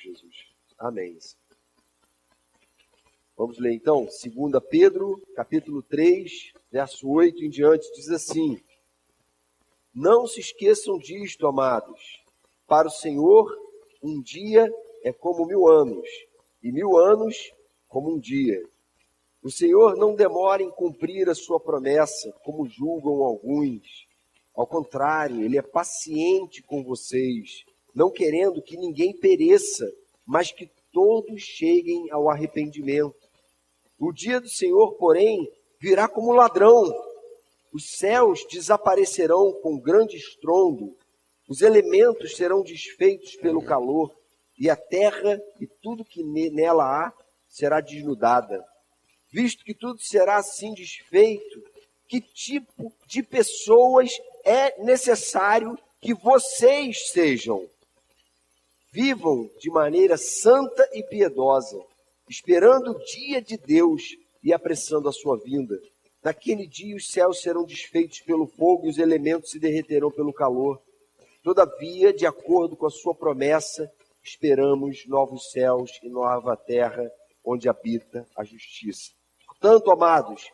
Jesus. Amém. Vamos ler então, 2 Pedro, capítulo 3, verso 8 em diante, diz assim: Não se esqueçam disto, amados. Para o Senhor, um dia é como 1000 anos, e 1000 anos como um dia. O Senhor não demora em cumprir a sua promessa, como julgam alguns. Ao contrário, Ele é paciente com vocês, não querendo que ninguém pereça, mas que todos cheguem ao arrependimento. O dia do Senhor, porém, virá como ladrão. Os céus desaparecerão com grande estrondo, os elementos serão desfeitos pelo calor, e a terra e tudo que nela há será desnudada. Visto que tudo será assim desfeito, que tipo de pessoas é necessário que vocês sejam? Vivam de maneira santa e piedosa, esperando o dia de Deus e apressando a sua vinda. Naquele dia os céus serão desfeitos pelo fogo e os elementos se derreterão pelo calor. Todavia, de acordo com a sua promessa, esperamos novos céus e nova terra, onde habita a justiça. Portanto, amados,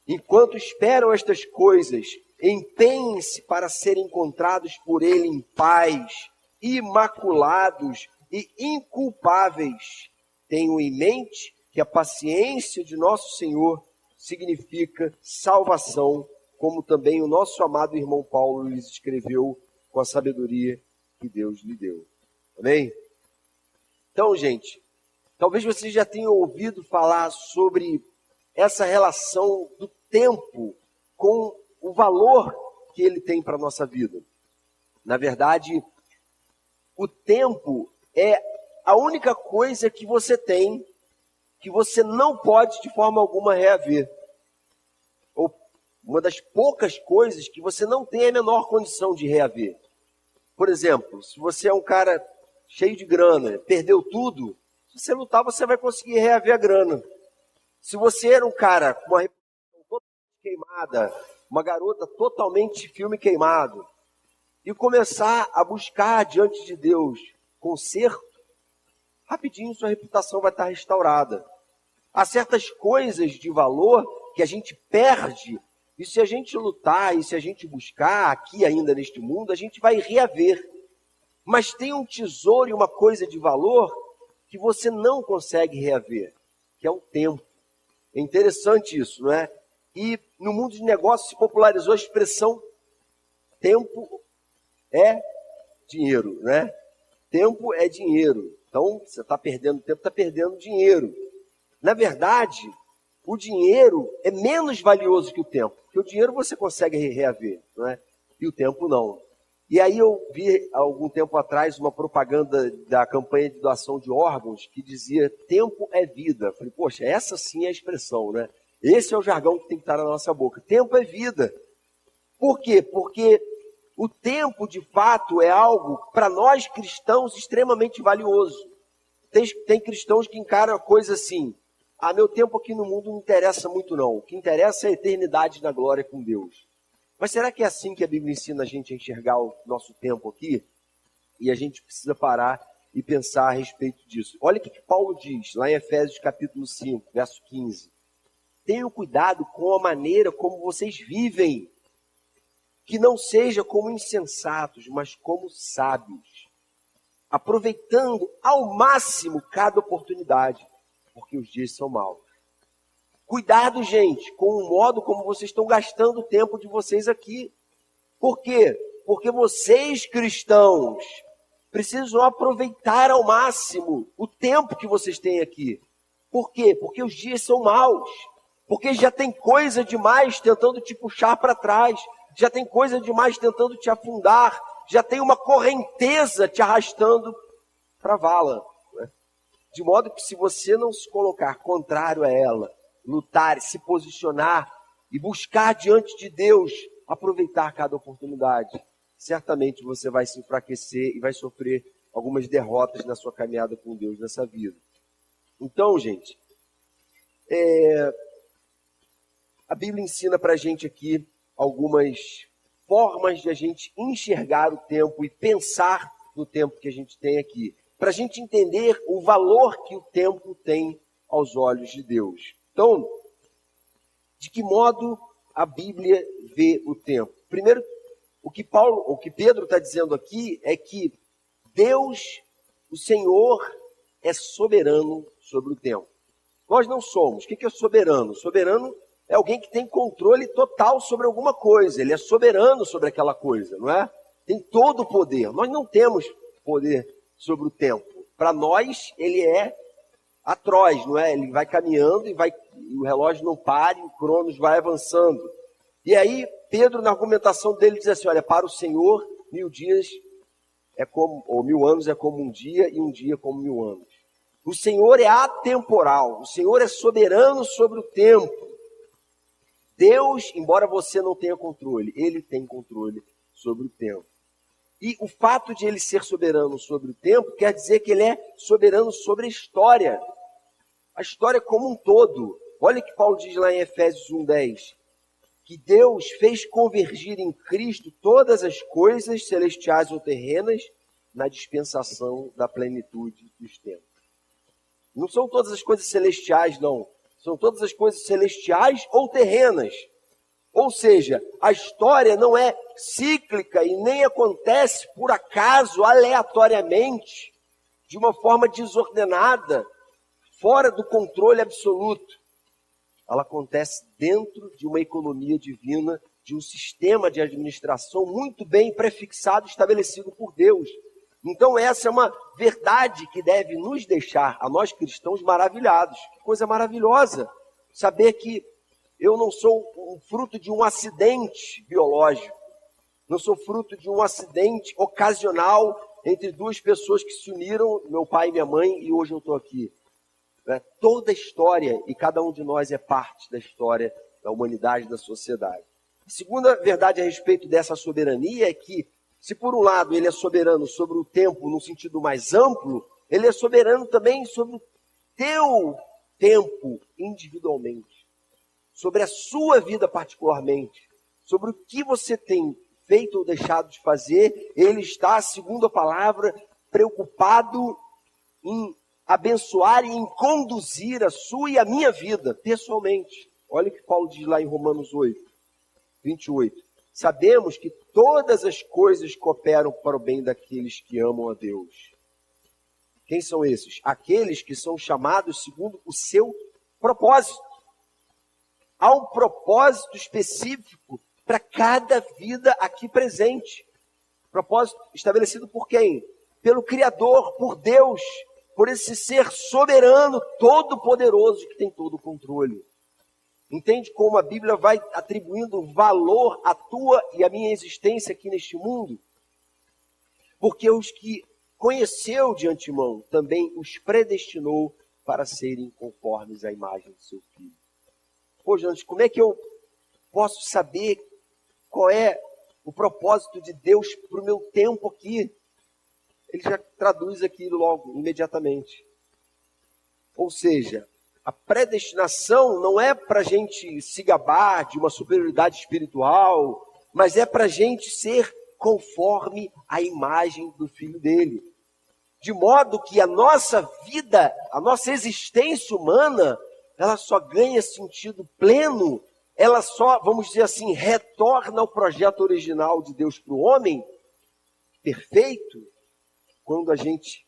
enquanto esperam estas coisas, empenhem-se para serem encontrados por Ele em paz, imaculados e inculpáveis. Tenham em mente que a paciência de nosso Senhor significa salvação, como também o nosso amado irmão Paulo lhes escreveu com a sabedoria que Deus lhe deu. Amém? Então, gente, talvez vocês já tenham ouvido falar sobre essa relação do tempo com o valor que ele tem para a nossa vida. Na verdade, o tempo é a única coisa que você tem que você não pode de forma alguma reaver. Ou uma das poucas coisas que você não tem a menor condição de reaver. Por exemplo, se você é um cara cheio de grana, perdeu tudo, se você lutar, você vai conseguir reaver a grana. Se você era um cara com uma reputação totalmente queimada, uma garota totalmente filme queimado, e começar a buscar diante de Deus conserto, rapidinho sua reputação vai estar restaurada. Há certas coisas de valor que a gente perde, e se a gente lutar, e se a gente buscar aqui ainda neste mundo, a gente vai reaver. Mas tem um tesouro e uma coisa de valor que você não consegue reaver, que é o tempo. É interessante isso, não é? E no mundo de negócios se popularizou a expressão tempo é dinheiro, né? Tempo é dinheiro. Então, você está perdendo tempo, está perdendo dinheiro. Na verdade, o dinheiro é menos valioso que o tempo, porque o dinheiro você consegue reaver, não é? E o tempo não. E aí eu vi, há algum tempo atrás, uma propaganda da campanha de doação de órgãos que dizia tempo é vida. Eu falei, poxa, essa sim é a expressão, né? Esse é o jargão que tem que estar na nossa boca. Tempo é vida. Por quê? Porque o tempo, de fato, é algo, para nós cristãos, extremamente valioso. Tem cristãos que encaram a coisa assim, meu tempo aqui no mundo não interessa muito não. O que interessa é a eternidade na glória com Deus. Mas será que é assim que a Bíblia ensina a gente a enxergar o nosso tempo aqui? E a gente precisa parar e pensar a respeito disso. Olha o que Paulo diz, lá em Efésios capítulo 5, verso 15. Tenham cuidado com a maneira como vocês vivem, que não seja como insensatos, mas como sábios, aproveitando ao máximo cada oportunidade, porque os dias são maus. Cuidado, gente, com o modo como vocês estão gastando o tempo de vocês aqui. Por quê? Porque vocês, cristãos, precisam aproveitar ao máximo o tempo que vocês têm aqui. Por quê? Porque os dias são maus. Porque já tem coisa demais tentando te puxar para trás. Já tem coisa demais tentando te afundar. Já tem uma correnteza te arrastando para a vala. Né? De modo que se você não se colocar contrário a ela, lutar, se posicionar e buscar diante de Deus, aproveitar cada oportunidade, certamente você vai se enfraquecer e vai sofrer algumas derrotas na sua caminhada com Deus nessa vida. Então, gente, a Bíblia ensina para a gente aqui algumas formas de a gente enxergar o tempo e pensar no tempo que a gente tem aqui. para a gente entender o valor que o tempo tem aos olhos de Deus. Então, de que modo a Bíblia vê o tempo? Primeiro, o que Pedro está dizendo aqui é que Deus, o Senhor, é soberano sobre o tempo. Nós não somos. O que é soberano? Soberano é alguém que tem controle total sobre alguma coisa. Ele é soberano sobre aquela coisa, não é? Tem todo o poder. Nós não temos poder sobre o tempo. Para nós, ele é atroz, não é? Ele vai caminhando e o relógio não para e o cronos vai avançando. E aí, Pedro, na argumentação dele, diz assim, olha, para o Senhor, 1000 dias ou 1000 anos é como um dia e um dia como 1000 anos. O Senhor é atemporal, o Senhor é soberano sobre o tempo. Deus, embora você não tenha controle, ele tem controle sobre o tempo. E o fato de ele ser soberano sobre o tempo quer dizer que ele é soberano sobre a história como um todo. Olha o que Paulo diz lá em Efésios 1:10, que Deus fez convergir em Cristo todas as coisas celestiais ou terrenas na dispensação da plenitude dos tempos. Não são todas as coisas celestiais, não. São todas as coisas celestiais ou terrenas. Ou seja, a história não é cíclica e nem acontece por acaso, aleatoriamente, de uma forma desordenada, fora do controle absoluto. Ela acontece dentro de uma economia divina, de um sistema de administração muito bem prefixado e estabelecido por Deus. Então essa é uma verdade que deve nos deixar, a nós cristãos, maravilhados. Que coisa maravilhosa saber que eu não sou um fruto de um acidente biológico, não sou fruto de um acidente ocasional entre duas pessoas que se uniram, meu pai e minha mãe, e hoje eu estou aqui. Toda a história, e cada um de nós é parte da história da humanidade, da sociedade. A segunda verdade a respeito dessa soberania é que, se por um lado ele é soberano sobre o tempo no sentido mais amplo, ele é soberano também sobre o teu tempo individualmente, sobre a sua vida particularmente, sobre o que você tem feito ou deixado de fazer. Ele está, segundo a palavra, preocupado em abençoar e em conduzir a sua e a minha vida pessoalmente. Olha o que Paulo diz lá em Romanos 8:28. Sabemos que todas as coisas cooperam para o bem daqueles que amam a Deus. Quem são esses? Aqueles que são chamados segundo o seu propósito. Há um propósito específico para cada vida aqui presente. Propósito estabelecido por quem? Pelo Criador, por Deus, por esse ser soberano, todo-poderoso, que tem todo o controle. Entende como a Bíblia vai atribuindo valor à tua e à minha existência aqui neste mundo? Porque os que conheceu de antemão, também os predestinou para serem conformes à imagem do seu Filho. Pô, gente, como é que eu posso saber qual é o propósito de Deus para o meu tempo aqui? Ele já traduz aqui logo, imediatamente. Ou seja, a predestinação não é para a gente se gabar de uma superioridade espiritual, mas é para a gente ser conforme a imagem do Filho dele. De modo que a nossa vida, a nossa existência humana, ela só ganha sentido pleno, ela só, vamos dizer assim, retorna ao projeto original de Deus para o homem, perfeito, quando a gente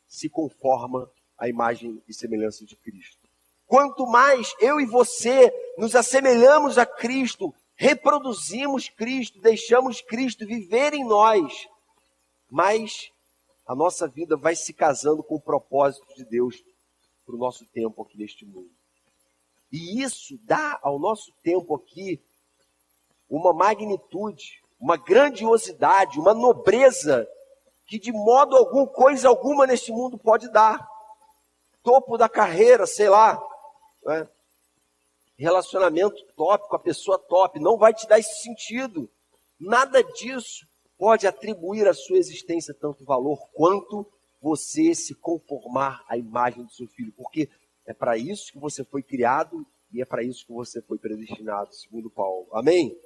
se conforma à imagem e semelhança de Cristo. Quanto mais eu e você nos assemelhamos a Cristo, reproduzimos Cristo, deixamos Cristo viver em nós, mais a nossa vida vai se casando com o propósito de Deus para o nosso tempo aqui neste mundo. E isso dá ao nosso tempo aqui uma magnitude, uma grandiosidade, uma nobreza que de modo algum, coisa alguma neste mundo pode dar. Topo da carreira, sei lá, né? Relacionamento top com a pessoa top, não vai te dar esse sentido. Nada disso pode atribuir à sua existência tanto valor quanto você se conformar à imagem do seu Filho, porque é para isso que você foi criado e é para isso que você foi predestinado, segundo Paulo. Amém?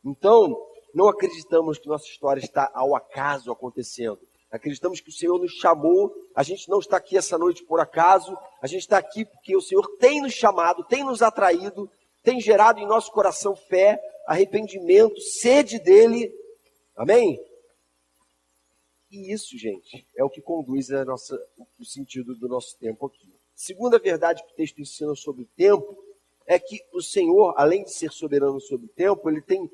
Então, não acreditamos que nossa história está ao acaso acontecendo. Acreditamos que o Senhor nos chamou. A gente não está aqui essa noite por acaso. A gente está aqui porque o Senhor tem nos chamado, tem nos atraído, tem gerado em nosso coração fé, arrependimento, sede dEle. Amém? E isso, gente, é o que conduz o sentido do nosso tempo aqui. Segunda verdade que o texto ensina sobre o tempo é que o Senhor, além de ser soberano sobre o tempo, Ele tem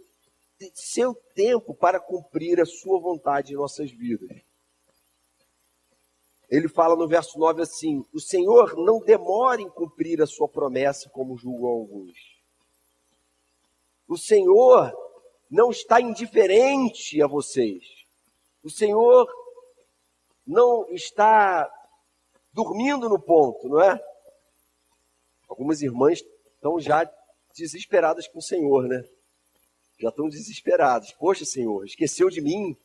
seu tempo para cumprir a sua vontade em nossas vidas. Ele fala no verso 9 assim: o Senhor não demora em cumprir a sua promessa, como julgam alguns. O Senhor não está indiferente a vocês. O Senhor não está dormindo no ponto, não é? Algumas irmãs estão já desesperadas com o Senhor, né? Já estão desesperadas. Poxa, Senhor, esqueceu de mim?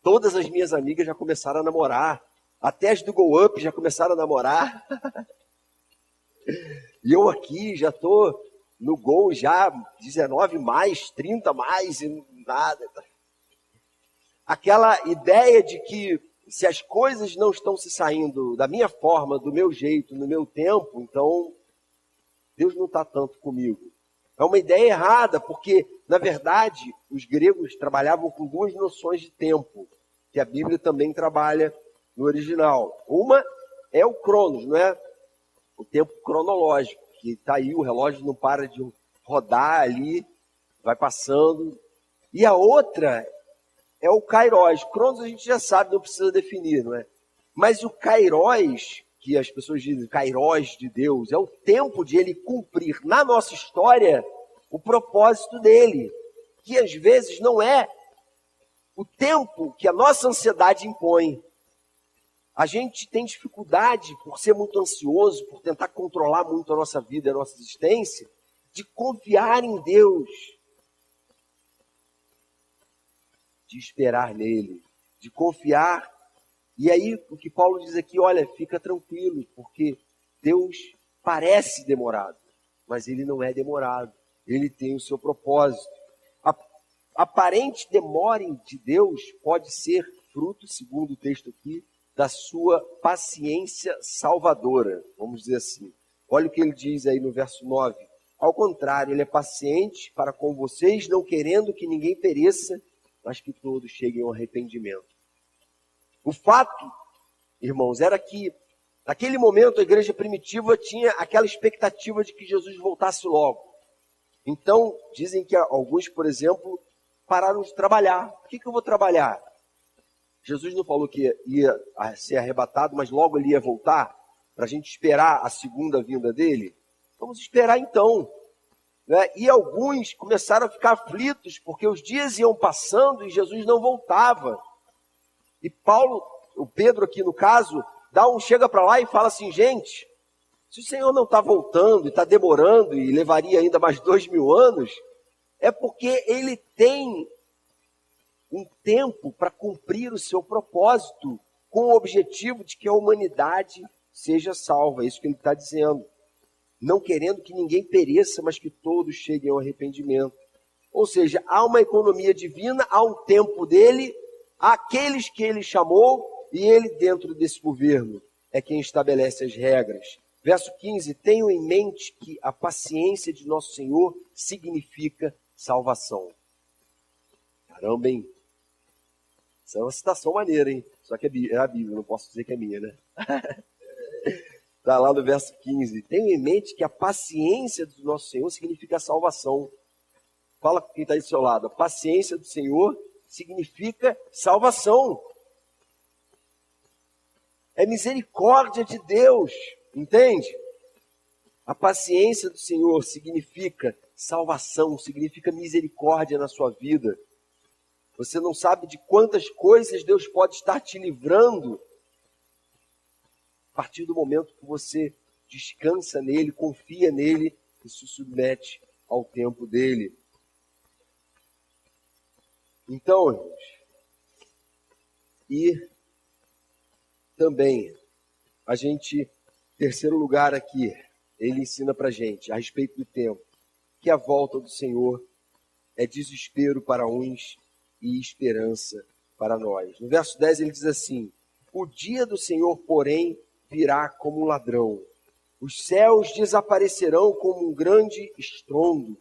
Todas as minhas amigas já começaram a namorar. Até as do Go Up já começaram a namorar. E eu aqui já estou no Gol já 19 mais, 30 mais e nada. Aquela ideia de que se as coisas não estão se saindo da minha forma, do meu jeito, no meu tempo, então Deus não está tanto comigo. É uma ideia errada, porque, na verdade, os gregos trabalhavam com duas noções de tempo, que a Bíblia também trabalha no original. Uma é o cronos, não é? O tempo cronológico, que está aí, o relógio não para de rodar ali, vai passando. E a outra é o kairos. Cronos a gente já sabe, não precisa definir, não é? Mas o kairos, que as pessoas dizem, kairos de Deus, é o tempo de Ele cumprir na nossa história o propósito dEle, que às vezes não é o tempo que a nossa ansiedade impõe. A gente tem dificuldade, por ser muito ansioso, por tentar controlar muito a nossa vida, a nossa existência, de confiar em Deus, de esperar nele, de confiar. E aí o que Paulo diz aqui, olha, fica tranquilo, porque Deus parece demorado, mas ele não é demorado, ele tem o seu propósito. A aparente demora de Deus pode ser fruto, segundo o texto aqui, da sua paciência salvadora, vamos dizer assim. Olha o que ele diz aí no verso 9. Ao contrário, ele é paciente para com vocês, não querendo que ninguém pereça, mas que todos cheguem ao arrependimento. O fato, irmãos, era que naquele momento a igreja primitiva tinha aquela expectativa de que Jesus voltasse logo. Então, dizem que alguns, por exemplo, pararam de trabalhar. Por que eu vou trabalhar? Jesus não falou que ia ser arrebatado, mas logo ele ia voltar, para a gente esperar a segunda vinda dele? Vamos esperar então. Né? E alguns começaram a ficar aflitos, porque os dias iam passando e Jesus não voltava. E o Pedro aqui no caso, chega para lá e fala assim, gente, se o Senhor não está voltando e está demorando e levaria ainda mais 2000 anos, é porque ele tem um tempo para cumprir o seu propósito, com o objetivo de que a humanidade seja salva. É isso que ele está dizendo. Não querendo que ninguém pereça, mas que todos cheguem ao arrependimento. Ou seja, há uma economia divina, há um tempo dele, há aqueles que ele chamou, e ele, dentro desse governo, é quem estabelece as regras. Verso 15, tenham em mente que a paciência de nosso Senhor significa salvação. Caramba, hein? Essa é uma citação maneira, hein? Só que é a Bíblia, não posso dizer que é minha, né? Está lá no verso 15. Tenham em mente que a paciência do nosso Senhor significa salvação. Fala com quem está aí do seu lado. A paciência do Senhor significa salvação. É misericórdia de Deus, entende? A paciência do Senhor significa salvação, significa misericórdia na sua vida. Você não sabe de quantas coisas Deus pode estar te livrando a partir do momento que você descansa nele, confia nele e se submete ao tempo dele. Então, irmãos, e também terceiro lugar aqui, ele ensina pra gente a respeito do tempo, que a volta do Senhor é desespero para uns e esperança para nós. No verso 10 ele diz assim: o dia do Senhor, porém, virá como um ladrão. Os céus desaparecerão como um grande estrondo.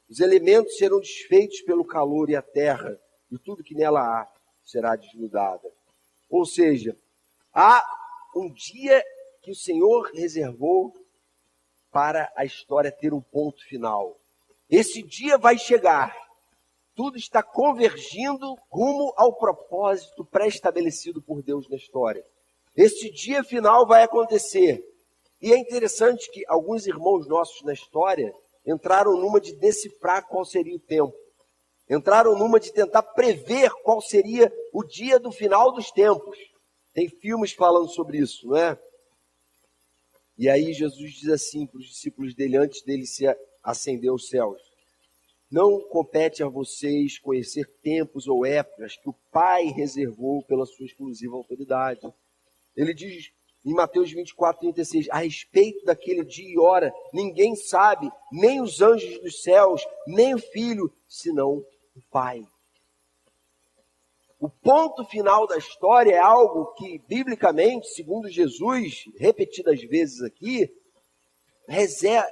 Os elementos serão desfeitos pelo calor e a terra, e tudo que nela há será desnudada. Ou seja, há um dia que o Senhor reservou para a história ter um ponto final. Esse dia vai chegar. Tudo está convergindo rumo ao propósito pré-estabelecido por Deus na história. Esse dia final vai acontecer. E é interessante que alguns irmãos nossos na história entraram numa de decifrar qual seria o tempo. Entraram numa de tentar prever qual seria o dia do final dos tempos. Tem filmes falando sobre isso, não é? E aí Jesus diz assim para os discípulos dele, antes dele se ascender aos céus: não compete a vocês conhecer tempos ou épocas que o Pai reservou pela sua exclusiva autoridade. Ele diz em Mateus 24:36, a respeito daquele dia e hora, ninguém sabe, nem os anjos dos céus, nem o Filho, senão o Pai. O ponto final da história é algo que, biblicamente, segundo Jesus, repetidas vezes aqui,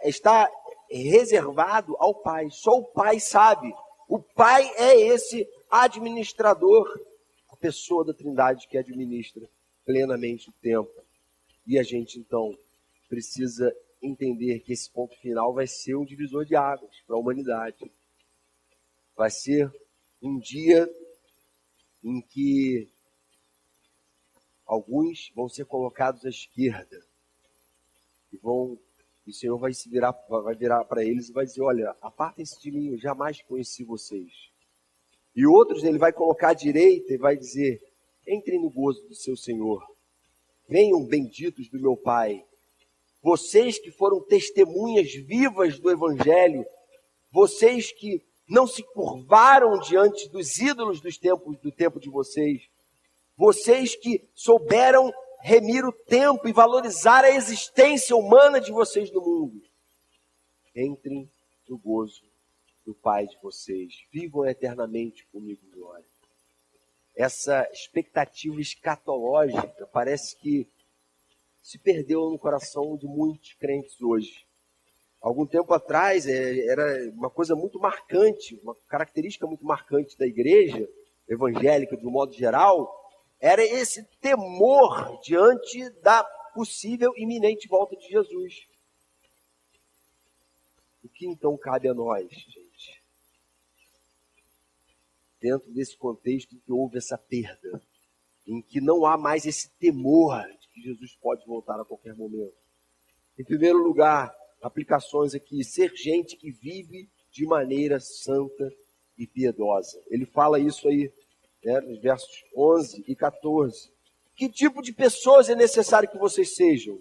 está reservado ao Pai. Só o Pai sabe. O Pai é esse administrador, a pessoa da Trindade que administra plenamente o tempo. E a gente, então, precisa entender que esse ponto final vai ser um divisor de águas para a humanidade. Vai ser um dia em que alguns vão ser colocados à esquerda e o Senhor vai virar para eles e vai dizer: olha, apartem-se de mim, eu jamais conheci vocês. E outros ele vai colocar à direita e vai dizer: entrem no gozo do seu Senhor, venham benditos do meu Pai, vocês que foram testemunhas vivas do Evangelho, vocês que não se curvaram diante dos ídolos do tempo de vocês, vocês que souberam remir o tempo e valorizar a existência humana de vocês no mundo. Entrem no gozo do Pai de vocês. Vivam eternamente comigo em glória. Essa expectativa escatológica parece que se perdeu no coração de muitos crentes hoje. Algum tempo atrás era uma coisa muito marcante, uma característica muito marcante da igreja evangélica de um modo geral, era esse temor diante da possível iminente volta de Jesus. O que então cabe a nós, gente? Dentro desse contexto em que houve essa perda, em que não há mais esse temor de que Jesus pode voltar a qualquer momento. Em primeiro lugar, aplicações aqui: ser gente que vive de maneira santa e piedosa. Ele fala isso aí, né, nos versos 11 e 14. Que tipo de pessoas é necessário que vocês sejam?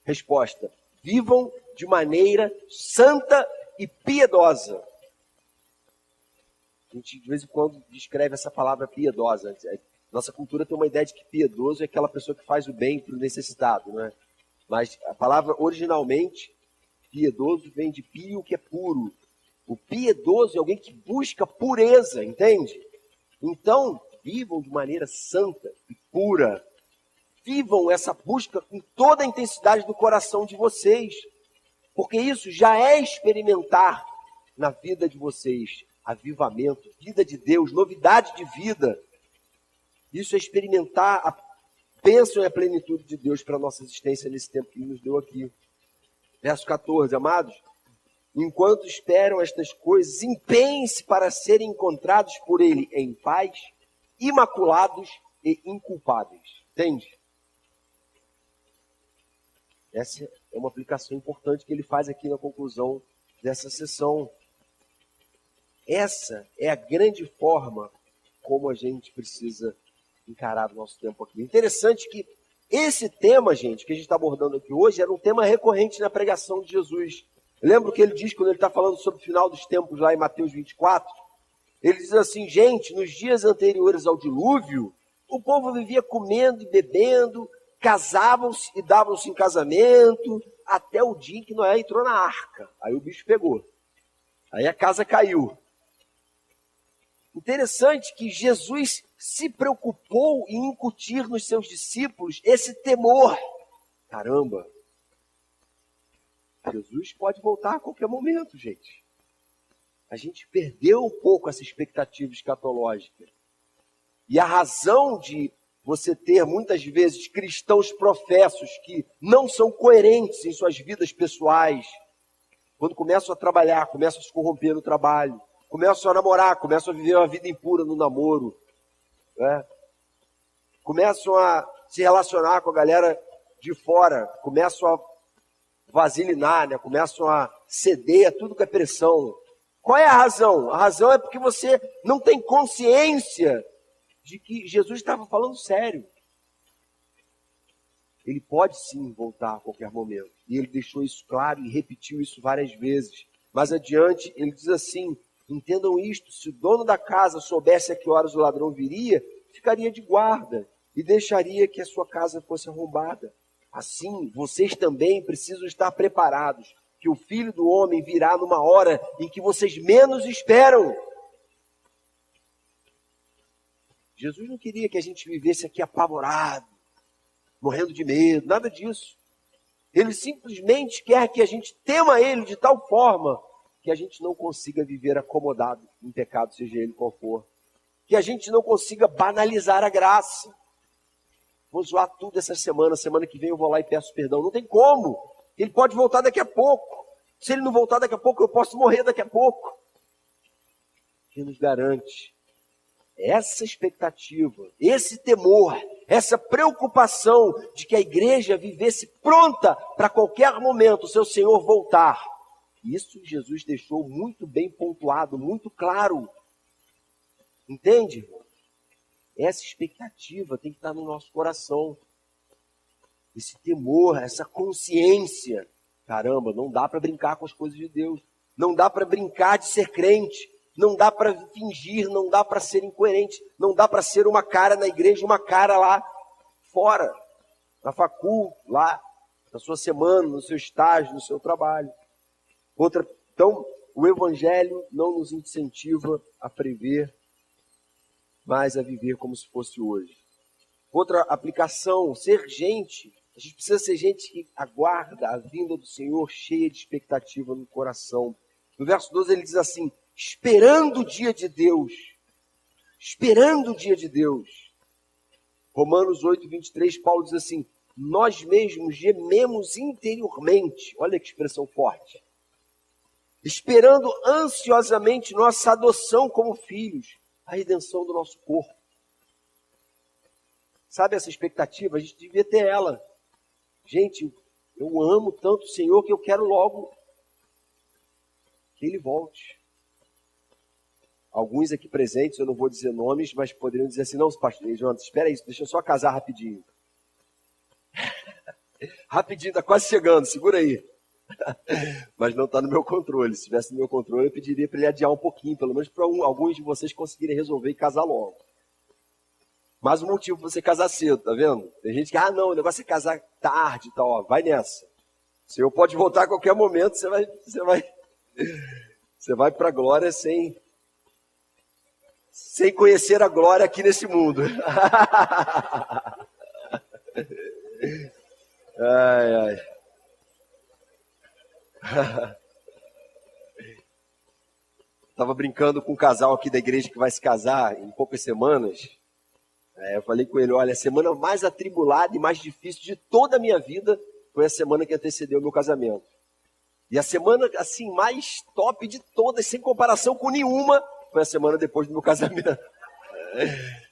Resposta: vivam de maneira santa e piedosa. A gente de vez em quando descreve essa palavra piedosa. Nossa cultura tem uma ideia de que piedoso é aquela pessoa que faz o bem para o necessitado, né? Mas a palavra originalmente, piedoso, vem de pio, que é puro. O piedoso é alguém que busca pureza, entende? Então, vivam de maneira santa e pura. Vivam essa busca com toda a intensidade do coração de vocês. Porque isso já é experimentar na vida de vocês avivamento, vida de Deus, novidade de vida. Isso é experimentar a bênção e a plenitude de Deus para a nossa existência nesse tempo que Ele nos deu aqui. Verso 14, amados, enquanto esperam estas coisas, empenhem-se para serem encontrados por Ele em paz, imaculados e inculpáveis. Entende? Essa é uma aplicação importante que ele faz aqui na conclusão dessa sessão. Essa é a grande forma como a gente precisa encarar o nosso tempo aqui. Interessante que esse tema, gente, que a gente está abordando aqui hoje, era um tema recorrente na pregação de Jesus. Lembra o que ele diz quando ele está falando sobre o final dos tempos lá em Mateus 24? Ele diz assim: gente, nos dias anteriores ao dilúvio, o povo vivia comendo e bebendo, casavam-se e davam-se em casamento, até o dia em que Noé entrou na arca. Aí o bicho pegou. Aí a casa caiu. Interessante que Jesus se preocupou em incutir nos seus discípulos esse temor. Caramba, Jesus pode voltar a qualquer momento, gente. A gente perdeu um pouco essa expectativa escatológica. E a razão de você ter, muitas vezes, cristãos professos que não são coerentes em suas vidas pessoais, quando começam a trabalhar, começam a se corromper no trabalho, começam a namorar, começam a viver uma vida impura no namoro, né? Começam a se relacionar com a galera de fora, começam a vasilinar, né? Começam a ceder a tudo que é pressão. Qual é a razão? A razão é porque você não tem consciência de que Jesus estava falando sério. Ele pode sim voltar a qualquer momento. E ele deixou isso claro e repetiu isso várias vezes. Mais adiante, ele diz assim: entendam isto, se o dono da casa soubesse a que horas o ladrão viria, ficaria de guarda e deixaria que a sua casa fosse arrombada. Assim, vocês também precisam estar preparados, que o Filho do Homem virá numa hora em que vocês menos esperam. Jesus não queria que a gente vivesse aqui apavorado, morrendo de medo, nada disso. Ele simplesmente quer que a gente tema Ele de tal forma que a gente não consiga viver acomodado em pecado, seja ele qual for. Que a gente não consiga banalizar a graça. Vou zoar tudo essa semana que vem eu vou lá e peço perdão. Não tem como. Ele pode voltar daqui a pouco. Se ele não voltar daqui a pouco, eu posso morrer daqui a pouco. Que nos garante essa expectativa, esse temor, essa preocupação de que a igreja vivesse pronta para qualquer momento o seu Senhor voltar. Isso Jesus deixou muito bem pontuado, muito claro. Entende, irmão? Essa expectativa tem que estar no nosso coração. Esse temor, essa consciência. Caramba, não dá para brincar com as coisas de Deus. Não dá para brincar de ser crente. Não dá para fingir, não dá para ser incoerente. Não dá para ser uma cara na igreja, uma cara lá fora. Na facul, lá, na sua semana, no seu estágio, no seu trabalho. Então, o Evangelho não nos incentiva a prever, mas a viver como se fosse hoje. Outra aplicação, ser gente. A gente precisa ser gente que aguarda a vinda do Senhor cheia de expectativa no coração. No verso 12 ele diz assim: esperando o dia de Deus. Esperando o dia de Deus. Romanos 8, 23, Paulo diz assim: nós mesmos gememos interiormente. Olha que expressão forte. Esperando ansiosamente nossa adoção como filhos, a redenção do nosso corpo. Sabe essa expectativa? A gente devia ter ela. Gente, eu amo tanto o Senhor que eu quero logo que Ele volte. Alguns aqui presentes, eu não vou dizer nomes, mas poderiam dizer assim: não, pastor, Jonas, espera aí, deixa eu só casar rapidinho. Rapidinho, está quase chegando, segura aí. Mas não está no meu controle. Se estivesse no meu controle, eu pediria para ele adiar um pouquinho, pelo menos para alguns de vocês conseguirem resolver e casar logo. Mais um motivo para você casar cedo, tá vendo? Tem gente que, não, o negócio é casar tarde e tal, ó, vai nessa. O Senhor pode voltar a qualquer momento, você vai para a glória sem conhecer a glória aqui nesse mundo. Ai, ai. Estava brincando com um casal aqui da igreja que vai se casar em poucas semanas. Eu falei com ele: olha, a semana mais atribulada e mais difícil de toda a minha vida foi a semana que antecedeu o meu casamento. E a semana assim mais top de todas, sem comparação com nenhuma, foi a semana depois do meu casamento.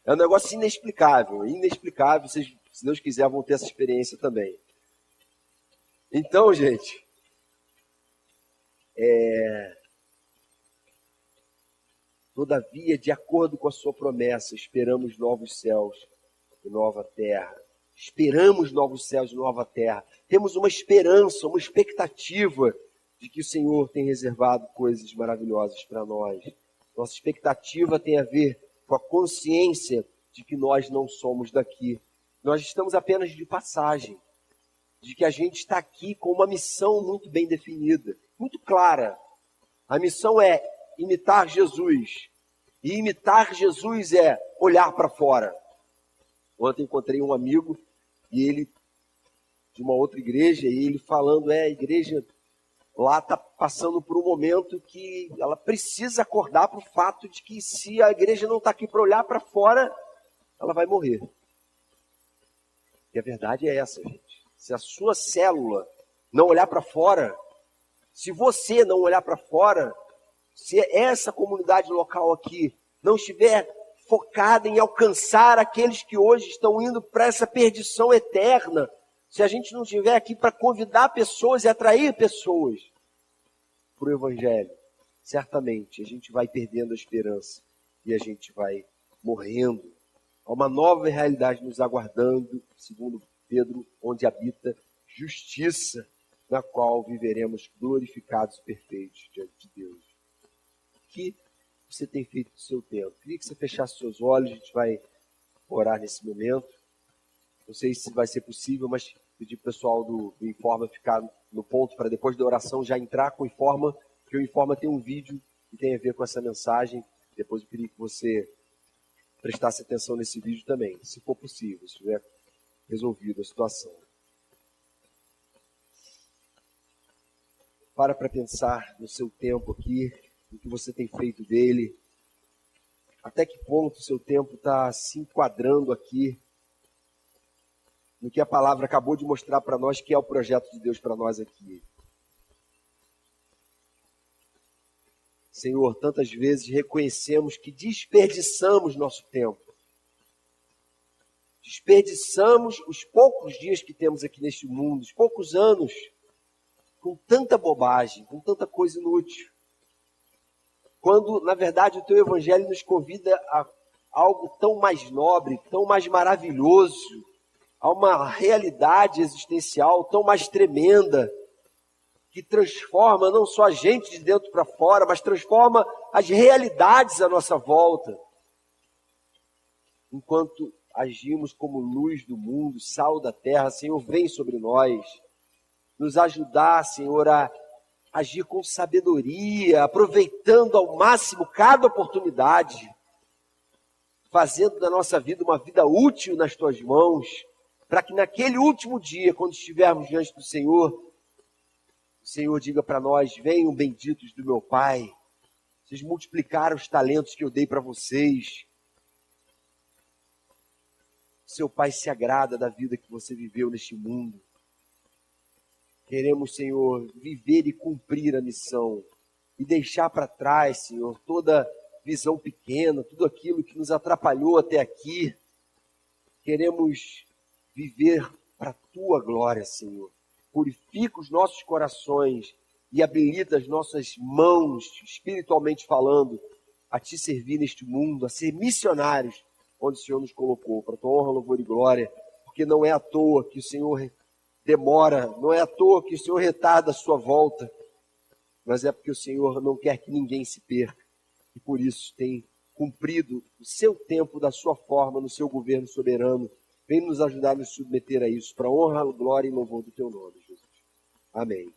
É um negócio inexplicável, inexplicável. Vocês, se Deus quiser, vão ter essa experiência também. Então, gente, todavia, de acordo com a sua promessa, esperamos novos céus e nova terra. Esperamos novos céus e nova terra. Temos uma esperança, uma expectativa de que o Senhor tem reservado coisas maravilhosas para nós. Nossa expectativa tem a ver com a consciência de que nós não somos daqui. Nós estamos apenas de passagem. De que a gente está aqui com uma missão muito bem definida, muito clara. A missão é imitar Jesus, E imitar Jesus é olhar para fora. Ontem encontrei um amigo, e ele, de uma outra igreja, e ele falando, a igreja lá está passando por um momento que ela precisa acordar para o fato de que se a igreja não está aqui para olhar para fora, ela vai morrer. E a verdade é essa, gente. Se a sua célula não olhar para fora, se você não olhar para fora, se essa comunidade local aqui não estiver focada em alcançar aqueles que hoje estão indo para essa perdição eterna, se a gente não estiver aqui para convidar pessoas e atrair pessoas para o Evangelho, certamente a gente vai perdendo a esperança e a gente vai morrendo. Há uma nova realidade nos aguardando, segundo Pedro, onde habita justiça, na qual viveremos glorificados e perfeitos diante de Deus. O que você tem feito do seu tempo? Queria que você fechasse seus olhos, a gente vai orar nesse momento. Não sei se vai ser possível, mas pedir para o pessoal do Informa ficar no ponto para depois da oração já entrar com o Informa, porque o Informa tem um vídeo que tem a ver com essa mensagem. Depois eu queria que você prestasse atenção nesse vídeo também, se for possível, se tiver resolvido a situação. Para pensar no seu tempo aqui, no que você tem feito dele, até que ponto o seu tempo está se enquadrando aqui no que a palavra acabou de mostrar para nós, que é o projeto de Deus para nós aqui. Senhor, tantas vezes reconhecemos que desperdiçamos nosso tempo. Desperdiçamos os poucos dias que temos aqui neste mundo, os poucos anos, com tanta bobagem, com tanta coisa inútil. Quando, na verdade, o Teu Evangelho nos convida a algo tão mais nobre, tão mais maravilhoso, a uma realidade existencial tão mais tremenda, que transforma não só a gente de dentro para fora, mas transforma as realidades à nossa volta. Enquanto agimos como luz do mundo, sal da terra, Senhor, vem sobre nós, nos ajudar, Senhor, a agir com sabedoria, aproveitando ao máximo cada oportunidade, fazendo da nossa vida uma vida útil nas Tuas mãos, para que naquele último dia, quando estivermos diante do Senhor, o Senhor diga para nós: venham benditos do meu Pai, vocês multiplicaram os talentos que eu dei para vocês. Seu Pai se agrada da vida que você viveu neste mundo. Queremos, Senhor, viver e cumprir a missão e deixar para trás, Senhor, toda visão pequena, tudo aquilo que nos atrapalhou até aqui. Queremos viver para a Tua glória, Senhor. Purifica os nossos corações e habilita as nossas mãos, espiritualmente falando, a Te servir neste mundo, a ser missionários onde o Senhor nos colocou, para a Tua honra, louvor e glória, porque não é à toa que o Senhor demora, não é à toa que o Senhor retarda a sua volta, mas é porque o Senhor não quer que ninguém se perca, e por isso tem cumprido o seu tempo da sua forma, no seu governo soberano. Vem nos ajudar a nos submeter a isso, para a honra, glória e louvor do Teu nome, Jesus. Amém.